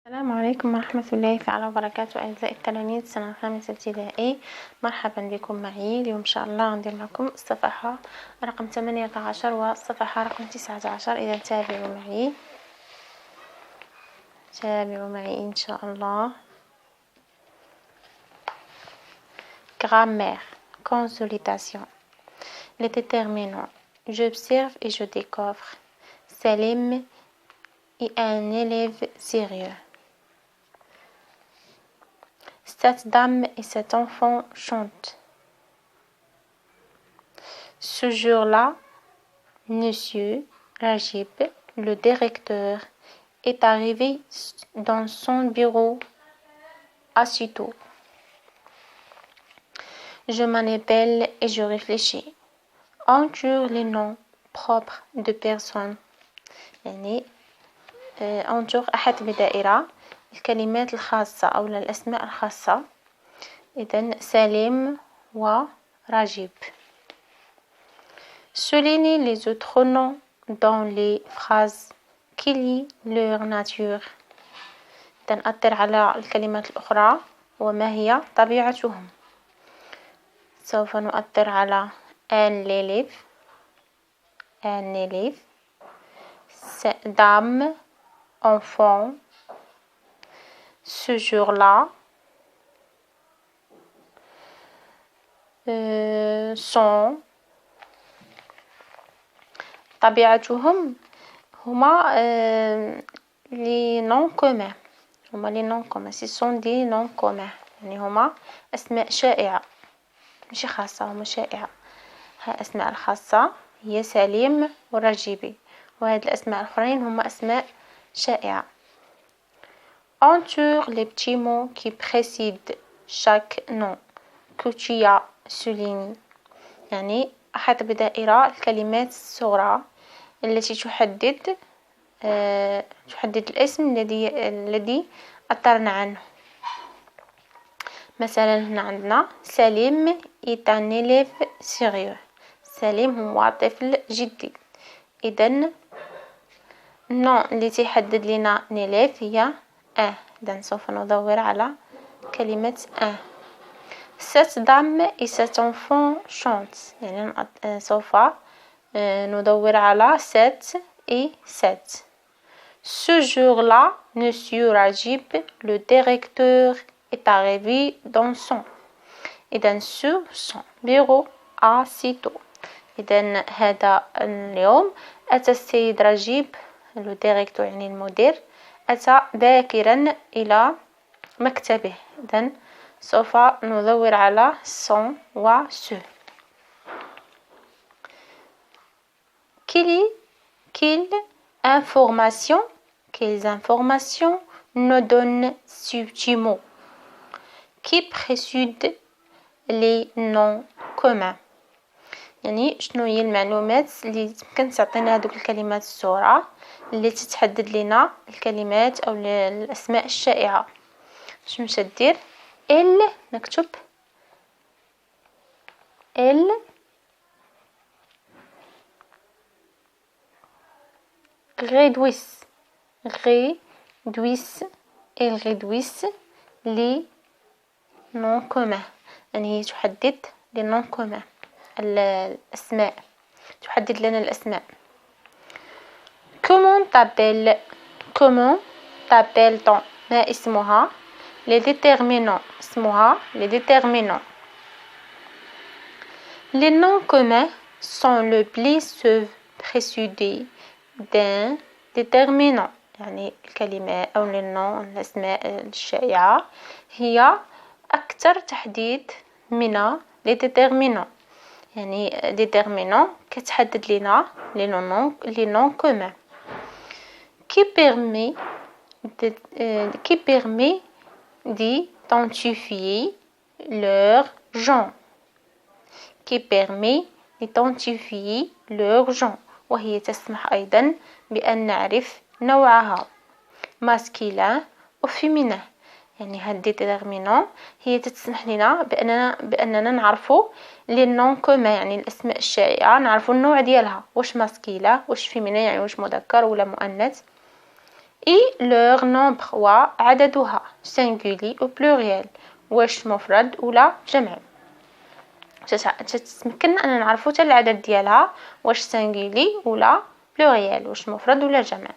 السلام عليكم ورحمة الله تعالى وبركاته أعزائي التلاميذ سنة خامسة ابتدائي. مرحبا بكم معي اليوم إن شاء الله ندير معكم الصفحة رقم 18 والصفحة رقم 19. إذا تابعوا معي إن شاء الله. Grammaire, consolidation. Les déterminants. J'observe et je découvre. Salim est un élève sérieux. Cette dame et cet enfant chantent. Ce jour-là, Monsieur Rajib, le directeur, est arrivé dans son bureau aussitôt. Je m'en épelle et je réfléchis. Entoure les noms propres de personnes. يعني انظر أحد بدائرة الكلمات الخاصة أو الأسماء الخاصة. إذن سليم ورجيب. Soulignez les autres noms dans les phrases qui lient leur nature. إذن أثر على الكلمات الأخرى وما هي طبيعتهم. سوف نؤثر على un élève, dame, enfant, ce jour-là, sont. طبيعتهم هما les noms communs. هما les noms communs. Ce sont des noms communs. يعني هما أسماء شائعة مش خاصة، هما شائعة. الأسماء الخاصة هي سليم ورجيبي، وهذه الأسماء الآخرين هما أسماء شائعة. Entoure les petits mots qui précèdent chaque nom que tu as souligné. يعني أحط بدائرة الكلمات الصغرى التي تحدد الاسم الذي أثرنا عنه. مثلا هنا عندنا سليم est un élève sérieux. سليم هو طفل جدي. إذن النوع اللي تيحدد لنا élève هي إذن سوف ندور على كلمة Cette dame et cet enfant chantent. يعني سوف ندور على cette et cette. Ce jour-là, Monsieur Rajib, le directeur, est arrivé dans son bureau aussitôt. إذن هذا اليوم أتى السيد رجيب le directeur يعني المدير أتى باكرا إلى مكتبه. إذن سوف ندور على son و ce. Quelles informations nous donnent ce petit mot qui précède les noms communs. يعني شنو هي المعلومات اللي يمكن تعطينا هذوك الكلمات الصغرى اللي تتحدد لنا الكلمات أو الأسماء الشائعة. شنو باش دير؟ نكتب réduisent les noms communs. يعني هي تحدد les noms communs الأسماء، تحدد لنا الأسماء. Comment t'appelles-t-on؟ ما اسمها؟ les déterminants. اسمها les déterminants. Les noms communs sont le plus précédés d'un déterminant. يعني الكلمات أو الأسماء الشائعة هي أكثر تحديد من les déterminants. يعني déterminant كتحدد لنا les noms communs qui permet d'identifier leur genre. وهي تسمح أيضا بأن نعرف نوعها masculin و féminin. يعني هاد déterminant هي تسمح لنا بأننا نعرفوا les noms communs يعني الأسماء الشائعة، نعرفوا النوع ديالها واش masculin واش féminin يعني واش مذكر ولا مؤنث. et leur nombre وعددها singulier ou pluriel واش مفرد ولا جمع تتمكننا أن نعرفو حتى العدد ديالها واش singulier ولا pluriel واش مفرد ولا جمع.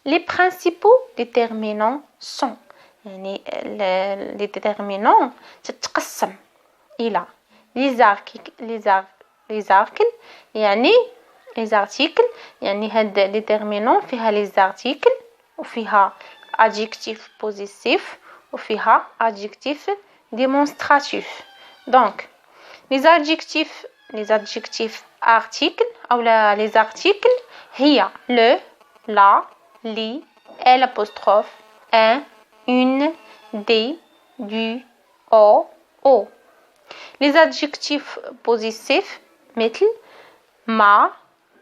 Les principaux déterminants sont يعني les déterminants تتقسم إلى les articles يعني les articles يعني هاد déterminant فيها les articles وفيها adjectif positif وفيها adjectif démonstratif. Donc les adjectifs articles أو les articles هي le, la, li, l'apostrophe, un, une, des, du, au. Les adjectifs positifs مثل ma,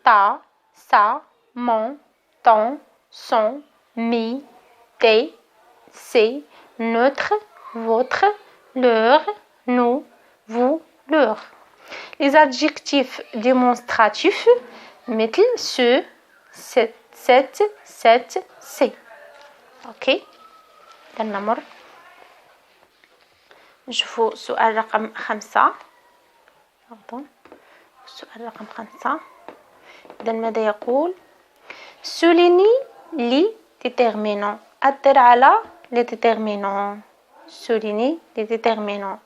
ta, sa, mon, ton, son, mi, tes, c'est, notre, votre, leur, nous, vous, leur. Les adjectifs démonstratifs مثل ce, cette, c'est. OK. نمر نشوفوا سؤال رقم 5. السؤال رقم 5. إذا ماذا يقول؟ souligne les déterminants. أدر على les déterminants. souligne les déterminants.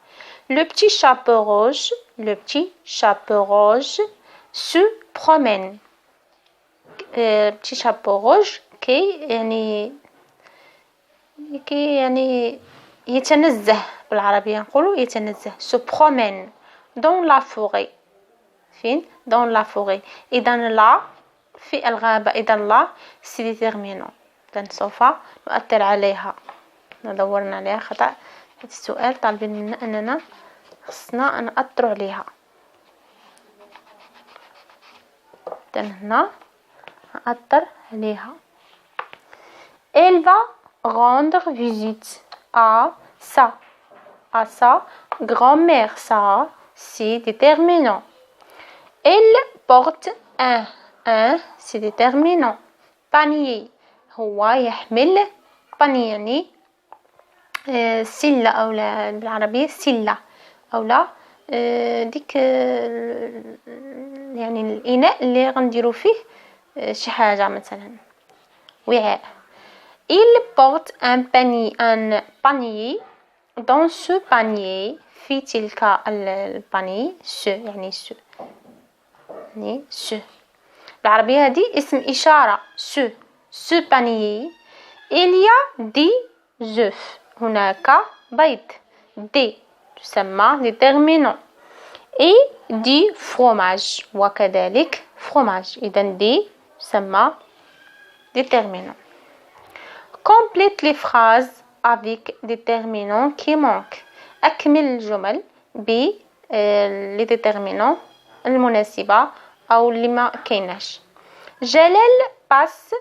Le petit chapeau rouge se promène. petit chapeau rouge كي يعني يتنزه بالعربية نقولوا يتنزه se promène dans la forêt. فين؟ dans la forêt. إذا لا في الغابة. إذا لا سي ديتيرمينون. إذا سوف نؤثر عليها. دورنا عليها خطأ. هذا السؤال طالبين منا أننا خصنا نأثر عليها. إذا هنا نأثر عليها. Elle va rendre visite à sa grand-mère. Ça, c'est déterminant. Elle porte un c'est déterminant. panier هو يحمل panier يعني سلة أو لا بالعربية سلة أو لا ديك يعني الإناء اللي غنديرو فيه شي حاجة مثلا وعاء. Il porte un panier. Dans ce panier في تلك الباني يعني ce بالعربية هذه اسم إشارة ce panier il y a des œufs. هناك بيض. des تسمى déterminant et du fromage وكذلك fromage. إذن des تسمى déterminant. Complète les phrases avec déterminants qui manquent. أكمل الجمل ب les déterminants المناسبة أو اللي ما كايناش. جلال passe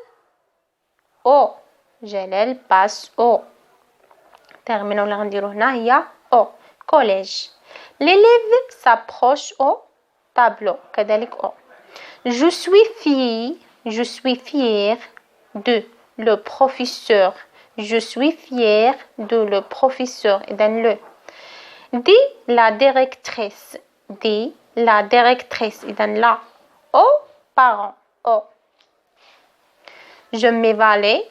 au terminant اللي غنديرو هنا هي au collège. L'élève s'approche au tableau كذلك au. Je suis fier de le professeur. Je suis fier de le professeur. إذن le. Dit la directrice. إذن la. Aux parents. Au. Je m'évalue.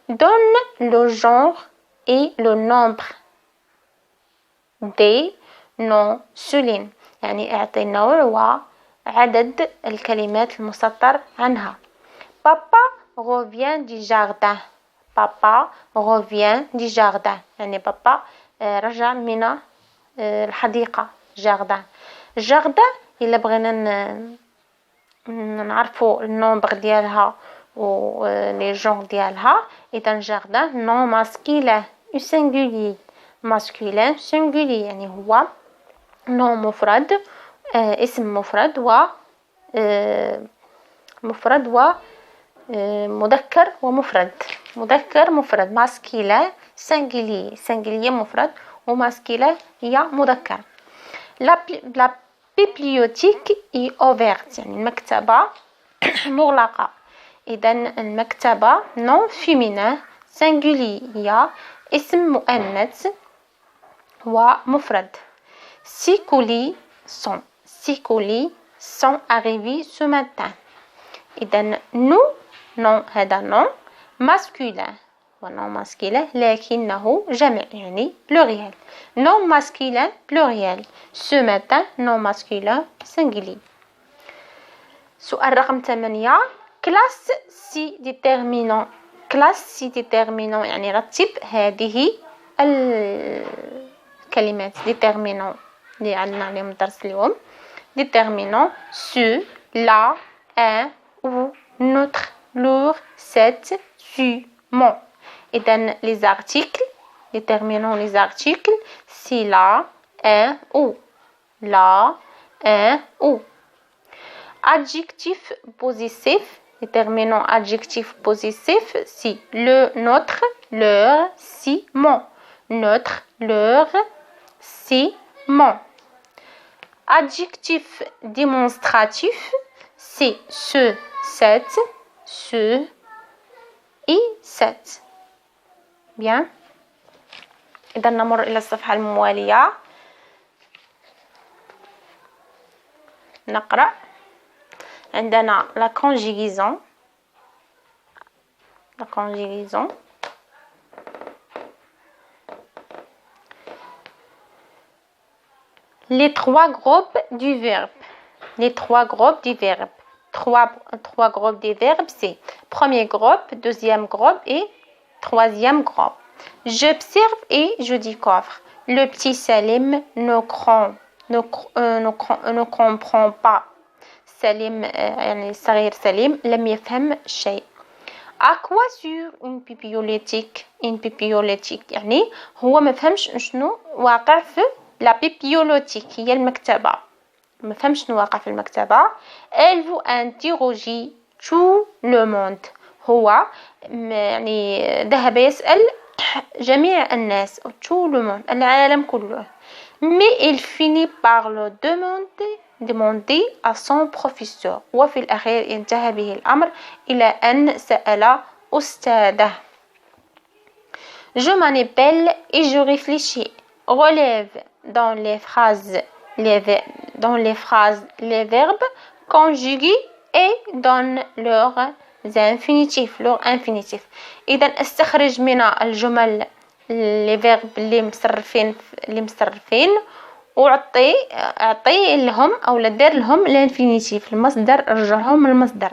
Donne le genre et le nombre. des noms souligne. يعني اعطي النوع وعدد الكلمات المسطر عنها. Papa revient du jardin. يعني بابا رجع من الحديقة. jardin إلا بغينا نعرفوا النومبر ديالها و لي جون ديالها. إذا jardin نون ماسكيلين singulier. masculin singulier يعني هو نوع مفرد اسم مفرد و مذكر ومفرد. masculin singulier مفرد وماسكيلين هي مذكر. la bibliothèque est ouverte يعني المكتبة مغلقة. إذا المكتبة نون فيمينين سينغولير اسم مؤنث ومفرد. Six colis sont arrivés ce matin. إذا nous non هذا non masculin ونون ماسكيلين لكنه جمع يعني pluriel. Non masculin pluriel. Ce matin non masculin singulier. سؤال رقم 8. classe si déterminant. classe si déterminant يعني رتب هذه الكلمات. déterminant اللي عندنا عليهم الدرس اليوم. déterminant ce, la, un, ou, notre, leur, cette, su, mon. إذن les articles, déterminons les articles, si, la, un, ou. La, un, ou. Adjectif possessif, déterminons adjectif possessif, si, le, notre, leur, si, mon. Notre, leur, si, mon. Adjectif démonstratif, c'est ce, cette, ce et cette. Bien. إذا نمر إلى الصفحة الموالية. نقرأ. عندنا la conjugaison. La conjugaison. Les trois groupes du verbe. Les trois groupes du verbe. Trois groupes du verbe, c'est premier groupe, deuxième groupe et troisième groupe. J'observe et je découvre. Le petit Salim ne comprend pas. Salim, يعني الصغير سليم لم يفهم شيء. À quoi sur une bibliothèque? Une bibliothèque يعني هو ما فهمش شنو واقع في لا bibliothèque هي المكتبة. ما فهمش شنو واقع في المكتبة. Elle veut interroger tout le monde. هو يعني ذهب يسأل جميع الناس. tout le monde العالم كله. Mais il finit par le demander à son professeur. وفي الأخير انتهى به الأمر إلى أن سأل أستاذه. Je m'en appelle et je réfléchis. Relève dans les phrases les verbes conjugués et donne leur infinitif. إذا استخرج من الجمل les verbes اللي مصرفين وعطي لهم أو دير لهم الانفينيتيف المصدر. رجعهم المصدر.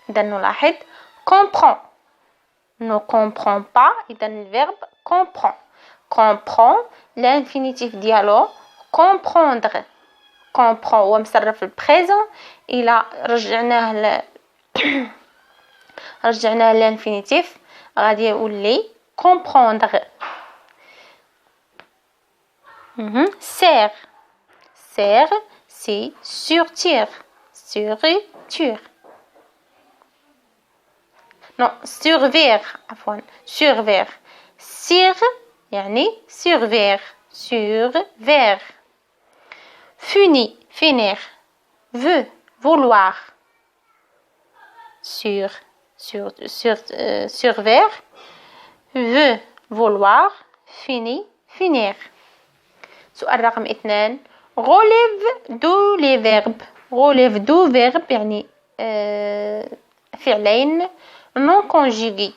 إذا نلاحظ comprend ne comprend pas. إذا الverbe comprend l'infinitif ديالو comprendre. comprend هو مصرف البريزون إلى رجعناه للانفينيتيف غادي يولي comprendre. Serre, c'est surtir. Non, surveiller, عفوا. surveiller. Sir يعني surveiller. finir. veut, vouloir. surveiller. veut, vouloir. finir. سؤال رقم 2. relève d'où les verbes. relève d'où verbe يعني فعلين non conjugués.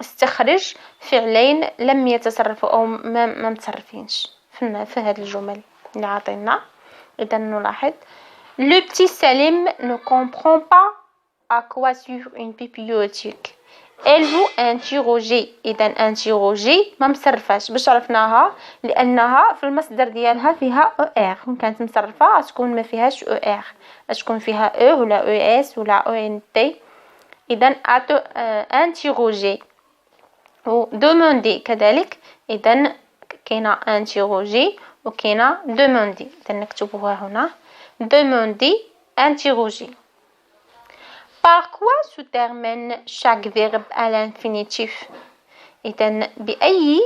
استخرج فعلين لم يتصرفوا أو ما متصرفينش في هذه الجمل اللي عطينا. إذا نلاحظ le petit Salim ne comprend pas à quoi sert une bibliothèque. elle veut interroger. إذا interroger ما مصرفاش. باش عرفناها لأنها في المصدر ديالها فيها er. كانت مصرفة تكون ما فيهاش er. تكون فيها e ولا es ولا ent. إذا interroger و demander كذلك. إذا كاينة interroger وكاينة demander. إذا نكتبوها هنا demander interroger. Par quoi se termine chaque verbe à l'infinitif. إذن بأي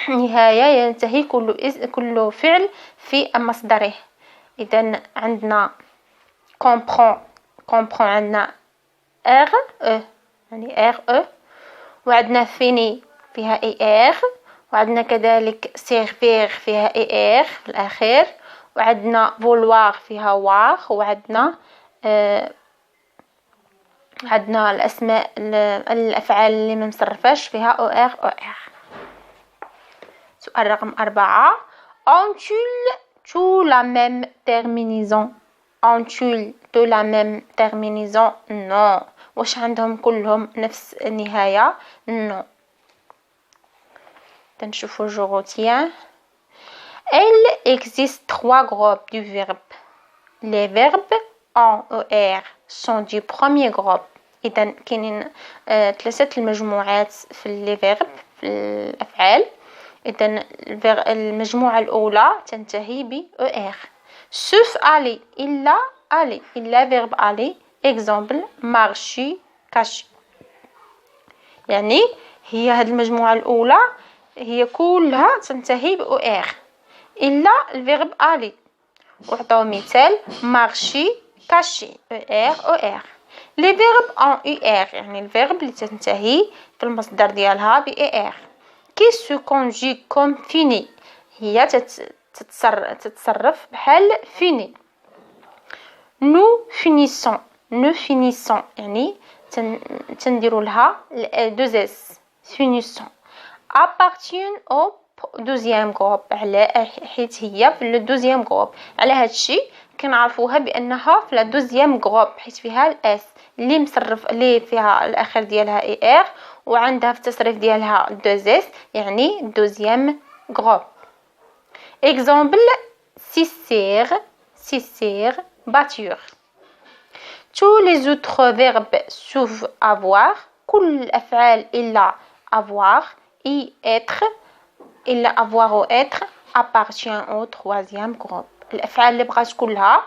نهاية ينتهي كل فعل في مصدره. إذن عندنا comprend عندنا ار او يعني ار او. وعندنا فيني فيها اي ار، وعندنا كذلك سيرفير فيها اي ار في الاخير، وعندنا فولوار فيها واغ، وعندنا عندنا الاسماء الافعال اللي ما مصرفاش فيها او ار او ار. سؤال رقم 4. ont-ils tous la même terminaison؟ ont-ils tous la même terminaison؟ non. واش عندهم كلهم نفس النهاية؟ non. تنشوفوا je retiens. Il existe 3 groupes du verbe. Les verbes en ER sont du premier groupe. إذا كاينين 3 المجموعات في les verbes في الأفعال. إذا المجموعة الأولى تنتهي ب ER. sauf aller إلا verbe aller. exemple marcher cacher. يعني هي هذه المجموعة الأولى هي كلها تنتهي ب ER إلا الفيرب aller. وعطاو مثال marcher cacher ER OR. les verbes en UR يعني الفيرب اللي تنتهي في المصدر ديالها ب ER qui se conjugue comme fini هي تتصرف بحال fini. nous finissons يعني تنديروا لها 2 s finissons. appartient au deuxième groupe على حيت هي في الدوزيام جروب. على هذا الشيء كنعرفوها بانها في الدوزيام جروب حيت فيها الاس اللي مصرف اللي فيها الاخر ديالها اي ار وعندها في التصريف ديالها 2 اس يعني الدوزيام جروب. exemple ciser batture. tous les autres verbes sauf avoir كل الافعال الا avoir y être إلا avoir ou être appartient au 3e groupe. الأفعال اللي بغات كلها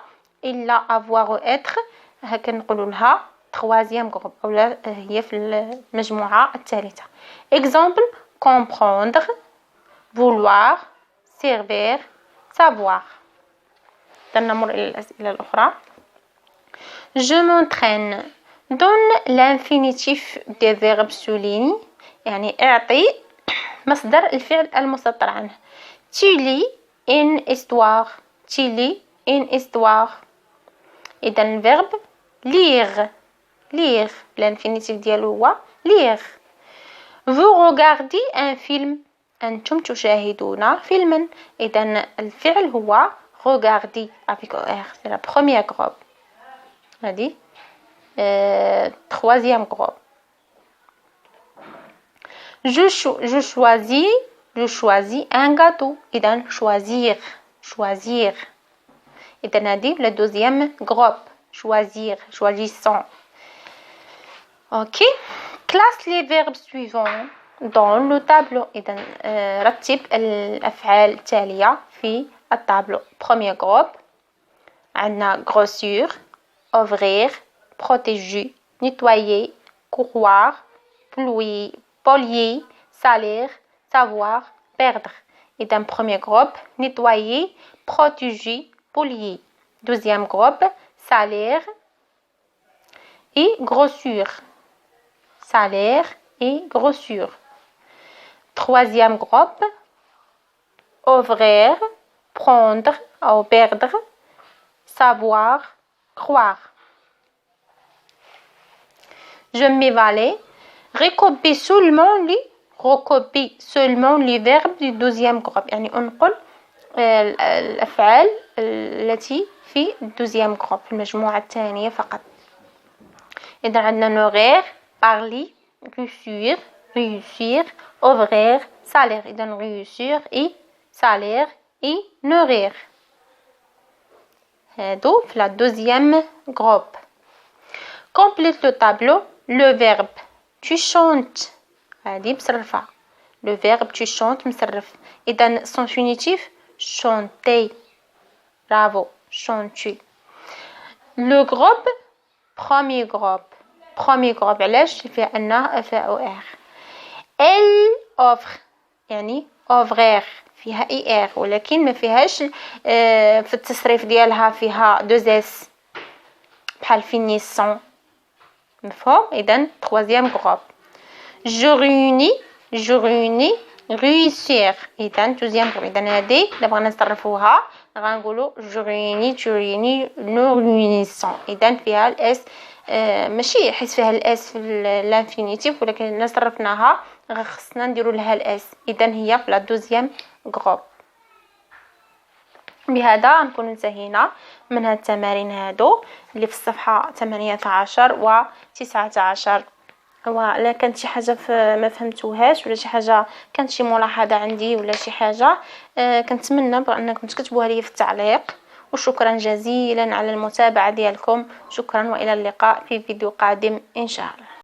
إلا avoir ou être هكا نقولوا لها 3e groupe أو هي في المجموعة الثالثة. exemple comprendre vouloir servir savoir. نمر إلى الأسئلة الأخرى. je m'entraîne. donne l'infinitif des verbes souligne يعني اعطي مصدر الفعل المسطر عنه. tu lis une histoire. إذا الفيرب lire الانفينيتيف ديالو هو lire. vous regardez un film. أنتم تشاهدون فيلما. إذا الفعل هو regarder avec er c'est la première groupe. هذه 3e groupe. je choisis un gâteau. إذا choisir. إذا هذه le 2e groupe. choisissons. ok. classe les verbes suivants dans le tableau. إذا رتب الأفعال التالية في الطابلو. premier groupe عندنا grossir ouvrir protéger nettoyer courir polier salir savoir perdre. إذا premier groupe nettoyer protéger polier. deuxième groupe salir et grossir. troisième groupe ouvrir prendre ou perdre savoir croire. je m'évalue recopie seulement les verbes du deuxième groupe. يعني أنقل الأفعال التي في الدوزيام جروب في المجموعة الثانية فقط. إذا عندنا nourrir parler réussir ouvrir salir. إذا réussir et salir et nourrir هادو في la deuxième groupe. complète le tableau. le verbe tu chantes هذه مصرفة. le verbe tu chantes مصرف. إذا son finitif chanter. bravo chanter. le groupe premier groupe علاش فيه أنه FAOR. elle offre يعني ouvrir فيها ER ولكن ما فيهاش في التصريف ديالها فيها 2 S بحال finissant. مفهوم؟ إذا troisième groupe. je réunis réussir. إذا deuxième groupe. إذا هذه إذا بغينا نصرفوها غنقولوا je réunis tu réunis nous réunissons. إذا فيها الاس ماشي حيت فيها الاس في الانفينيتيف، ولكن إلا صرفناها خصنا نديرو لها الاس. إذا هي في لا دوزيام غروب. بهذا نكون انتهينا من هاد التمارين هادو اللي في الصفحة 18 و 19. ولا كانت شي حاجه ما فهمتوهاش ولا شي حاجه كانت شي ملاحظه عندي ولا شي حاجه كنتمنى بانكم تكتبوها لي في التعليق. وشكرا جزيلا على المتابعه ديالكم. شكرا والى اللقاء في فيديو قادم ان شاء الله.